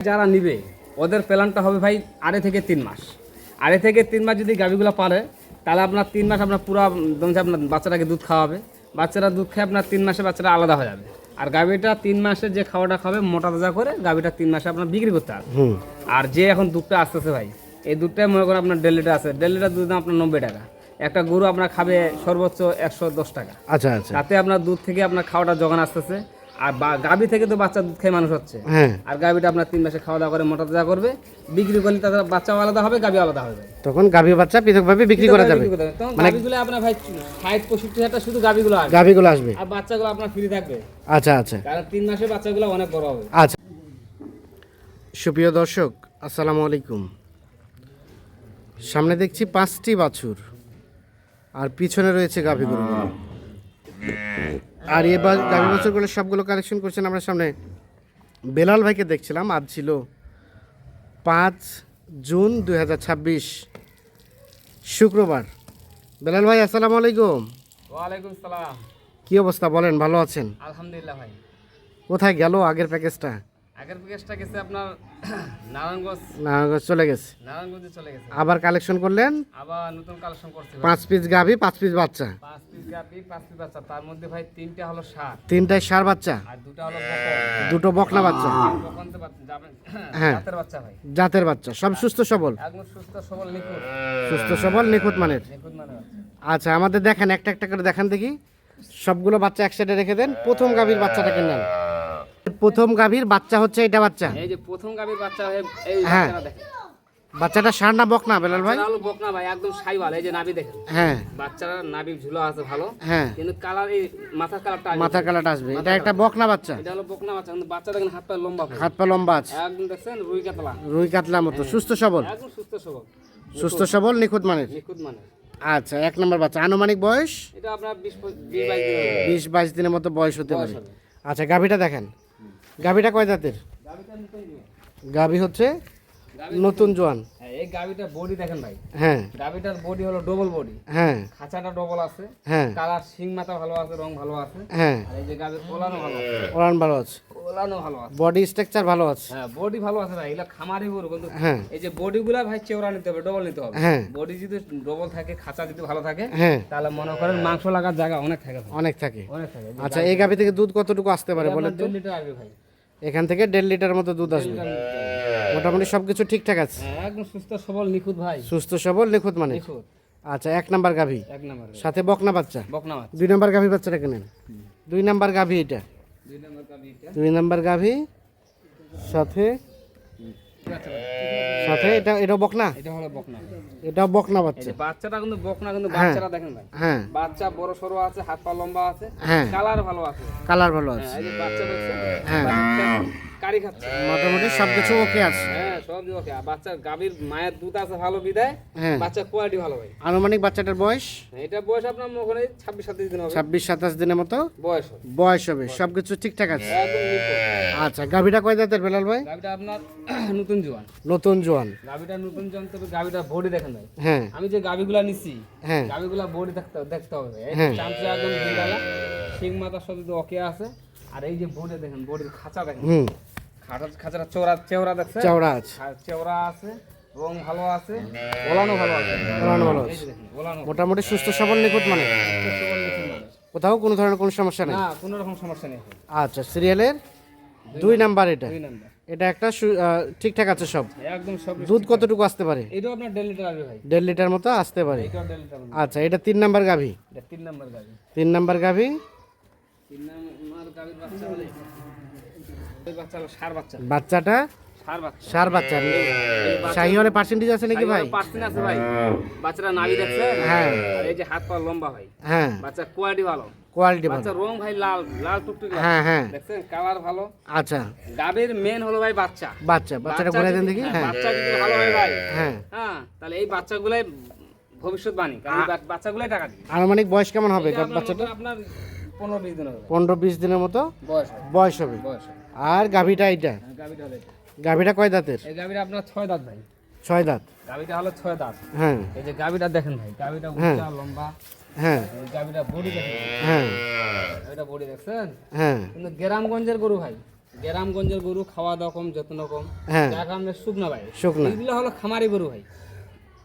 যারা নিবে ওদের প্ল্যানটা হবে ভাই 2.5 থেকে 3 মাস। 2.5 থেকে 3 মাস যদি গাভীগুলো পারে তাহলে আপনার 3 মাস আপনার পুরো আপনার বাচ্চাটাকে দুধ খাওয়াবে। বাচ্চারা দুধ খেয়ে আপনার 3 মাসে বাচ্চাটা আলাদা হয়ে যাবে। আর গাভীটা 3 মাসে যে খাওয়াটা খাবে মোটা তাজা করে গাভীটা 3 মাসে আপনার বিক্রি করতে হবে। আর যে এখন দুধটা আসতেছে ভাই, এই দুধটাই মনে করেন আপনার 1.5 লিটার আছে, 1.5 লিটার দুধ আপনার 90 টাকা। একটা গরু আপনার খাবে সর্বোচ্চ 110 টাকা। আচ্ছা আচ্ছা। তাতে আপনার দুধ থেকে আপনার খাওয়াটা জোগান আসতেছে। আর গাভী থেকে তো বাচ্চা দুধ খেয়ে মানুষ হচ্ছে। হ্যাঁ। আর গাভীটা আপনার 3 মাসে খাওয়া দাওয়া করে মোটা তাজা করবে, বিক্রি করলে তাদের বাচ্চাও আলাদা হবে, গাভী আলাদা হবে। তখন গাভী বাচ্চা পৃথকভাবে বিক্রি করা যাবে। মানে গাভীগুলো আপনার ভাই 60-65 শুধু গাভীগুলো আসবে। গাভীগুলো আসবে আর বাচ্চাগুলো আপনার ফ্রি থাকবে। আচ্ছা আচ্ছা। কারণ 3 মাসে বাচ্চাগুলো অনেক বড় হবে। আচ্ছা। সুপ্রিয় দর্শক আসসালামু আলাইকুম। সামনে দেখছি 5টি বাছুর আর পিছনে রয়েছে গাভী গরুগুলো। আর এবার গাভী বাছুরগুলো সবগুলো কালেকশন করছেন আমরা সামনে বেলাল ভাইকে দেখছিলাম। আজ ছিল 5 জুন 2026 শুক্রবার। বেলাল ভাই আসসালামু আলাইকুম। ওয়ালাইকুম সালাম। কি অবস্থা বলেন, ভালো আছেন? আলহামদুলিল্লাহ ভাই। কোথায় গেল আগের প্যাকেজটা? আগের প্যাকেজটা গেছে আপনার নারায়ণগঞ্জ। নারায়ণগঞ্জ চলে গেছে, নারায়ণগঞ্জে চলে গেছে। আবার কালেকশন করলেন। আবার নতুন কালেকশন করছে 5 পিস গাভী 5 পিস বাচ্চা। 5 পিস গাভী 5 পিস বাচ্চা। তার মধ্যে ভাই 3টা হলো ষাঁড়, 3টায় ষাঁড় বাচ্চা আর 2টা হলো বকন। দুটো বকনা বাচ্চা। বকনতে যাবেন হ্যাঁ। জাতের বাচ্চা ভাই, জাতের বাচ্চা, সব সুস্থ সবল। একদম সুস্থ সবল নিখুঁত। সুস্থ সবল নিখুঁত মানের। নিখুঁত মানে বাচ্চা। আচ্ছা আমাদের দেখেন একটা একটা করে দেখান দেখি। সবগুলো বাচ্চা এক সাইডে রেখে দেন। প্রথম গাভীর বাচ্চাটাকে নেন। প্রথম গাভীর বাচ্চা হচ্ছে এটা বাচ্চা। এই যে প্রথম গাভীর বাচ্চা হয়ে এই হ্যাঁ। বাচ্চাটা দেখেন। বাচ্চাটা ষাঁড় না বকনা বেলাল ভাই? বাচ্চাটা হলো বকনা ভাই, একদম সাইওয়াল। এই যে নাভি দেখেন। হ্যাঁ। বাচ্চার নাভি ঝুলা আছে ভালো। হ্যাঁ। কিন্তু কালার এই মাথার কালারটা মাথার কালারটা আসবে। এটা একটা বকনা বাচ্চা। এটা হলো বকনা বাচ্চা। কিন্তু বাচ্চা দেখেন হাত পা লম্বা ভাই। হাত পা লম্বা আছে। একদম দেখছেন রুই কাতলা। রুই কাতলার মতো সুস্থ সবল। একদম সুস্থ সবল। সুস্থ সবল নিখুঁত মানের। নিখুঁত মানে। আচ্ছা এক নম্বর বাচ্চা। আনুমানিক বয়স এটা আপনার 20-22 দিন হবে। 20-22 দিনের মতো বয়স হতে পারে। বয়স হবে। আচ্ছা গাভীটা দেখেন। গাভীটা কয় দাঁতের? গাভীটা নতুন জোয়ান। গাভী হচ্ছে নতুন জোয়ান। হ্যাঁ, এই গাভীটার বডি দেখেন ভাই। হ্যাঁ। গাভীটার বডি হলো ডবল বডি। হ্যাঁ। খাঁচাটা ডবল আছে। হ্যাঁ। কালার শিং মাথা ভালো আছে, রং ভালো আছে। হ্যাঁ। আর এই যে গাভীর ওলানো ভালো আছে। ওলান ভালো আছে। ওলানো ভালো আছে। বডি স্ট্রাকচার ভালো আছে। হ্যাঁ, বডি ভালো আছে ভাই। এগুলা খামারি গরু, কিন্তু হ্যাঁ। এই যে বডিগুলা ভাই চেওড়া নিতে হবে, ডবল নিতে হবে। হ্যাঁ। বডি যদি ডবল থাকে, খাঁচা যদি ভালো থাকে, হ্যাঁ। তাহলে মনে করেন মাংস লাগার জায়গা অনেক থাকে ভাই। অনেক থাকে। অনেক থাকে। আচ্ছা এই গাভী থেকে দুধ কতটুকু আসতে পারে বলেন তো? 1.5 লিটার আসবে ভাই। এখান থেকে 1.5 লিটার মতো দুধ আসবে। মোটামুটি সবকিছু ঠিকঠাক আছে। হ্যাঁ, একদম সুস্থ সবল নিখুঁত ভাই। সুস্থ সবল নিখুঁত মানে। নিখুঁত। আচ্ছা এক নাম্বার গাভী, এক নাম্বার সাথে বকনা বাচ্চা। বকনা বাচ্চা। 2 নাম্বার গাভী বাচ্চাটাকে নেন। 2 নাম্বার গাভী এটা। 2 নাম্বার গাভী এটা। 2 নাম্বার গাভী সাথে সাথে এটাও বকনা। এটা হলো বকনা। এটাও বকনা এই বাচ্চা। যে বাচ্চাটা কিন্তু বকনা, কিন্তু বাচ্চাটা দেখেন ভাই। হ্যাঁ। বাচ্চা বড় সরো আছে, হাত পা লম্বা আছে, হ্যাঁ। কালার ভালো আছে। কালার ভালো হ্যাঁ, আছে। এই যে বাচ্চা দেখছেন। হ্যাঁ। বাচ্চা কারি খাচ্ছে। মোটামুটি সবকিছু ওকে আছে। হ্যাঁ, সব ওকে। আর বাচ্চার গাভীর মায়ের দুধ আছে ভালো বিদায়। হ্যাঁ। বাচ্চার কোয়ালিটি ভালো ভাই। আনুমানিক বাচ্চাটার বয়স এটা বয়স আপনার ওখানে 26-27 দিন হবে। 26-27 দিনের মতো বয়স হবে। বয়স হবে। সবকিছু ঠিকঠাক আছে। একদম নিখুঁত। আচ্ছা গাভীটা কয় দাঁতের বেলাল ভাই? গাভীটা আপনার নতুন জোয়ান। নতুন জোয়ান। গাভীটা নতুন জোয়ান, তবে গাভীটা বডি দেখেন ভাই। হ্যাঁ। আমি যে গাভীগুলা নিছি, হ্যাঁ। গাভীগুলা বডি দেখতে হবে ভাই। এই হ্যাঁ। চামচা একদম ঢিলালা, শিং মাথার সাথে তো ওকে আছে। আর এই যে বডি দেখেন, বডির খাঁচা দেখেন। হুম। খাঁচাটা চেওড়া দেখছেন? চওড়া আছে। চেওড়া আছে, রং ভালো আছে, ওলানো ভালো আছে। ওলানো ভালো এই আছে। যে দেখেন, ওলানো মোটামুটি সুস্থ সবল নিখুঁত মানে। সবল নিখুঁত মানে। কোথাও কোনো ধরনের কোনো সমস্যা নেই। না, কোনো রকম সমস্যা নেই। আচ্ছা সিরিয়ালের 2 নাম্বার এটা। 2 নাম্বার। এটা একটা ঠিকঠাক আছে সব। একদম সব। দুধ কতটুকু আসতে পারে? এটাও আপনার 1.5 লিটার আসবে ভাই। 1.5 লিটার মতো আসতে পারে। এটাও 1.5 লিটার আসবে। আচ্ছা এটা 3 নাম্বার গাভী। এটা 3 নাম্বার গাভী। 3 নাম্বার গাভী 3 নাম্বার গাভীর বাচ্চা হলে এই বাচ্চা হলো ষাঁড় বাচ্চা। বাচ্চাটা ষাঁড় বাচ্চা। ষাঁড় বাচ্চা। শাহিওয়ালে পার্সেন্টেজ আছে নাকি ভাই? পার্সেন্ট আছে ভাই। বাচ্চাটা নাভি দেখছে? হ্যাঁ। আর এই যে হাত পা লম্বা ভাই। হ্যাঁ। বাচ্চা কোয়ালিটি ভালো। কোয়ালিটি ভালো। বাচ্চা রং ভাই লাল লাল টুকটুক। হ্যাঁ হ্যাঁ। দেখছেন কালার ভালো। আচ্ছা গাভীর মেন হলো ভাই বাচ্চা। বাচ্চাটা ঘুরে দেন দেখি। হ্যাঁ। বাচ্চা যদি ভালো হয় ভাই, হ্যাঁ। হ্যাঁ, তাহলে এই বাচ্চাগুলাই ভবিষ্যৎবাণী। কারণ বাচ্চাগুলাই টাকা দিবে। আনুমানিক বয়স কেমন হবে এটা আপনার বাচ্চাটা? আপনার 15-20 দিন হবে। 15-20 দিনের মতো বয়স হবে। বয়স হবে। বয়স হবে। আর গাভীটা এটা? গাভীটা হলো এটা। গাভীটা কয় দাঁতের? এই গাভীটা আপনার 6 দাঁত ভাই। 6 দাঁত। গাভীটা হলো 6 দাঁত। হ্যাঁ। এই যে গাভীটা দেখেন ভাই, গাভীটা হ্যাঁ। উঁচা লম্বা। হ্যাঁ। এই গাভীটা বডি দেখেন। হ্যাঁ। এটা বডি দেখছেন? হ্যাঁ। কিন্তু গ্রামগঞ্জের গরু ভাই। গ্রামগঞ্জের গরু খাওয়া দাওয়া কম, যত্ন কম, হ্যাঁ যার কারণে শুকনা ভাই। শুকনা। এগুলো হলো খামারি গরু ভাই।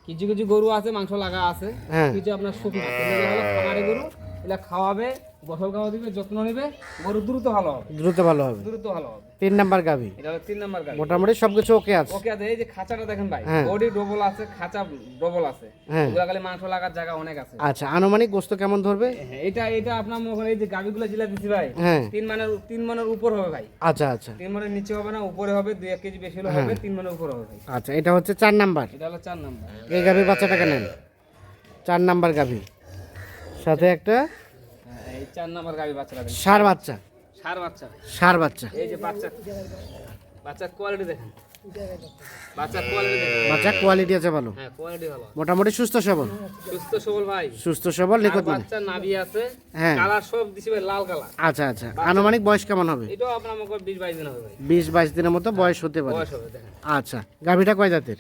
কিছু কিছু গরু আছে মাংস লাগা আছে, হ্যাঁ কিছু আপনার শুকনা। এগুলো হলো খামারি গরু, এগুলা খাওয়াবে, গোসল খাওয়া দিবে, যত্ন নেবে, গরু দ্রুত ভালো হবে, দ্রুত ভালো হবে। দ্রুত ভালো হবে। 3 নাম্বার গাভী, এটা হলো 3 নাম্বার গাড়ি। মোটামুটি সবকিছু ওকে আছে। ওকে আছে। এই যে খাঁচাটা দেখেন ভাই, হ্যাঁ। বডি ডবল আছে, খাঁচা ডবল আছে। হ্যাঁ এগুলা খালি মাংস লাগার জায়গা অনেক আছে। আচ্ছা, আনুমানিক গোস্ত কেমন ধরবে? হ্যাঁ, এটা আপনার মনে করেন এই যে গাবিগুলো জিলা দিছি ভাই, হ্যাঁ 3 মনের উপর হবে ভাই। আচ্ছা আচ্ছা 3 মনের নিচে হবে না, উপরে হবে, 2-1 কেজি বেশি হলে হ্যাঁ। হবে, 3 মনের উপর হবে ভাই। আচ্ছা, এটা হচ্ছে 4 নাম্বার। এটা হলো 4 নাম্বার। এই গাভীর বাচ্চাটাকে নেন, 4 নাম্বার গাভী, সাথে একটা হ্যাঁ, এই 4 নাম্বার গাবি বাচ্চাটা দেখেন, ষাঁড় বাচ্চা। ষাঁড় বাচ্চা। ষাঁড় বাচ্চা, এই যে বাচ্চার কোয়ালিটি দেখেন, বাচ্চার কোয়ালিটি দেখেন। বাচ্চা কোয়ালিটি আছে ভালো, হ্যাঁ, কোয়ালিটি ভালো, মোটামুটি সুস্থ সবল। সুস্থ সবল ভাই। সুস্থ সবল, আর নিখুঁত মানে। বাচ্চা নাভি আছে, হ্যাঁ কালার সব দিছি ভাই লাল কালার। আচ্ছা আচ্ছা, আনুমানিক বয়স কেমন হবে? এটাও আপনার মনে করেন 20-22 দিন হবে ভাই, 20-22 দিনের মতো বয়স হতে পারে। বয়স হবে দেখেন। আচ্ছা, গাভীটা কয় জাতের?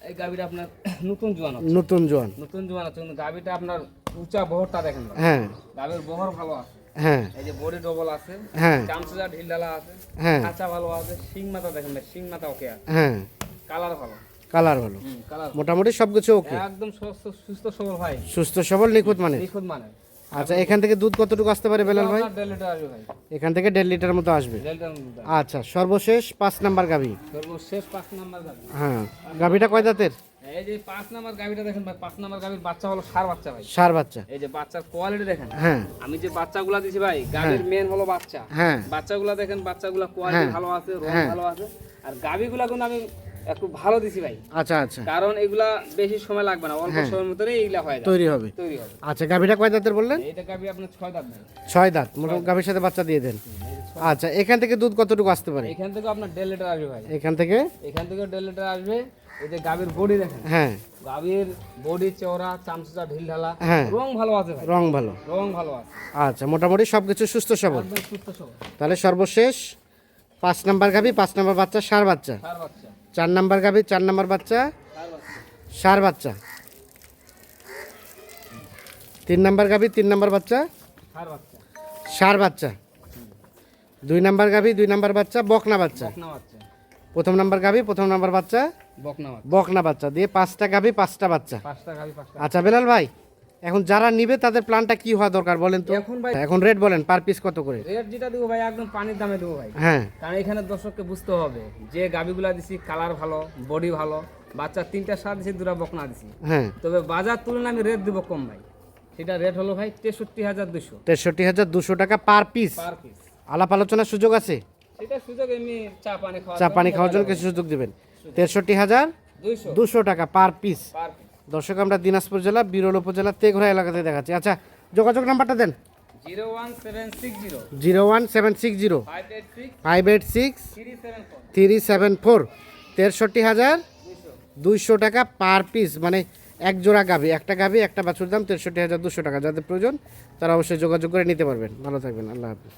এই গাবিটা আপনার নতুন জোয়ান আছে, নতুন জোয়ান। নতুন জোয়ান আছে, কিন্তু গাবিটা আপনার উঁচা বহরটা দেখেন ভাই। হ্যাঁ গাবির বহর ভালো আছে, হ্যাঁ এই যে বডি ডবল আছে, হ্যাঁ চামচা ঢিলঢালা আছে, হ্যাঁ খাঁচা ভালো আছে, শিং মাথা দেখেন ভাই, শিং মাথা ওকে আছে, হ্যাঁ কালার ভালো, কালার ভালো, কালার মোটামুটি সবকিছু ওকে। একদম সুস্থ সবল ভাই, সুস্থ সবল, নিখুঁত মানে। নিখুঁত মানে। আচ্ছা, এখান থেকে দুধ কতটুকু আসতে পারে বেলাল ভাই? আপনার 1.5 লিটার আসবে ভাই, এখান থেকে 1.5 লিটার মতো আসবে। 1.5 লিটার দুধ আসবে। আচ্ছা, সর্বশেষ 5 নাম্বার গাভী। সর্বশেষ 5 নাম্বার গাবি। হ্যাঁ, গাভীটা কয় জাতের? এই যে 5 নাম্বার গাবিটা দেখেন ভাই, 5 নাম্বার গাবির বাচ্চা হলো ষাঁড় বাচ্চা ভাই। ষাঁড় বাচ্চা। এই যে বাচ্চার কোয়ালিটি দেখেন, হ্যাঁ আমি যে বাচ্চাগুলা দিছি ভাই, গাবির মেন হলো বাচ্চা। হ্যাঁ বাচ্চাগুলা দেখেন, বাচ্চাগুলা কোয়ালিটি হ্যাঁ। ভালো আছে, রং হ্যাঁ। ভালো আছে। আর গাবিগুলা কিন্তু আমি একটু ভালো দিছি ভাই, আচ্ছা আচ্ছা, কারণ এগুলা বেশি সময় লাগবে না, অল্প হ্যাঁ। সময়ের মধ্যে এগুলা হয়ে যাবে, তৈরি হবে। তৈরি হবে। আচ্ছা, গাভীটা কয় দাঁতের বললেন? এইটা গাবি আপনার 6 দাঁত ভাই। 6 দাঁত। মোটামুটি গাভীর সাথে বাচ্চা দিয়ে দেন। আচ্ছা, এখান থেকে দুধ কতটুকু আসতে পারে? এখান থেকে আপনার 1.5 লিটার আসবে ভাই, এখান থেকে এখান থেকে 1.5 লিটার আসবে। এই যে গাবির বডি দেখেন, হ্যাঁ গাবির বডি চওড়া, চামচা ঢিলঢালা, হ্যাঁ। রং ভালো আছে ভাই, রং ভালো। রং ভালো আছে, আচ্ছা, মোটামুটি সবকিছু সুস্থ সবল। একদম সুস্থ সবল। তাহলে সর্বশেষ 5 নাম্বার গাভী, 5 নাম্বার বাচ্চা, ষাঁড় বাচ্চা। ষাঁড় বাচ্চা, 4 নাম্বার গাভী, 4 নাম্বার বাচ্চা, ষাঁড় বাচ্চা, ষাঁড় বাচ্চা। 3 নাম্বার গাভী, 3 নাম্বার বাচ্চা, ষাঁড় বাচ্চা, ষাঁড় বাচ্চা। 2 নাম্বার গাভী, 2 নাম্বার বাচ্চা, বকনা বাচ্চা। বকনা বাচ্চা, প্রথম নাম্বার গাভী, প্রথম নাম্বার বাচ্চা, বকনা বাচ্চা। বকনা বাচ্চা দিয়ে 5টা গাভী, 5টা বাচ্চা। 5টা গাবি, 5টা। আচ্ছা বেলাল ভাই, এখন যারা নিবে তাদের প্ল্যানটা কি হওয়া দরকার বলেন তো? এখন ভাই এখন রেট বলেন, পার পিস কত করে? রেট যেটা দেবো ভাই, একদম পানির দামে দেবো ভাই, হ্যাঁ কারণ এখানে দর্শককে বুঝতে হবে যে গাবিগুলা দিছি কালার ভালো, বডি ভালো, বাচ্চা 3টা ষাঁড় দিছি, 2টা বকনা দিছি। হ্যাঁ, তবে বাজার তুলনায় আমি রেট দিব কম ভাই, সেটা রেট হলো ভাই 63,200 63,200 টাকা পার পিস। Per piece. আলাপ আলোচনার সুযোগ আছে? সেটা সুযোগ এমনি চা পানি খাওয়া, চা পানি খাওয়ার জন্য কিছু সুযোগ দিবেন। 63,200 200 টাকা পার পিস। Per piece. দর্শক, আমরা দিনাজপুর জেলা বিরল উপজেলা তেঘরা এলাকাতে দেখাচ্ছি। আচ্ছা, যোগাযোগ নাম্বারটা দেন। 01760 01760 586 586 374 374। 63,200 টাকা পার পিস, মানে এক জোড়া গাভী, একটা গাভী একটা বাছুর দাম 63,200 টাকা। যাদের প্রয়োজন তারা অবশ্যই যোগাযোগ করে নিতে পারবেন। ভালো থাকবেন, আল্লাহ হাফিজ।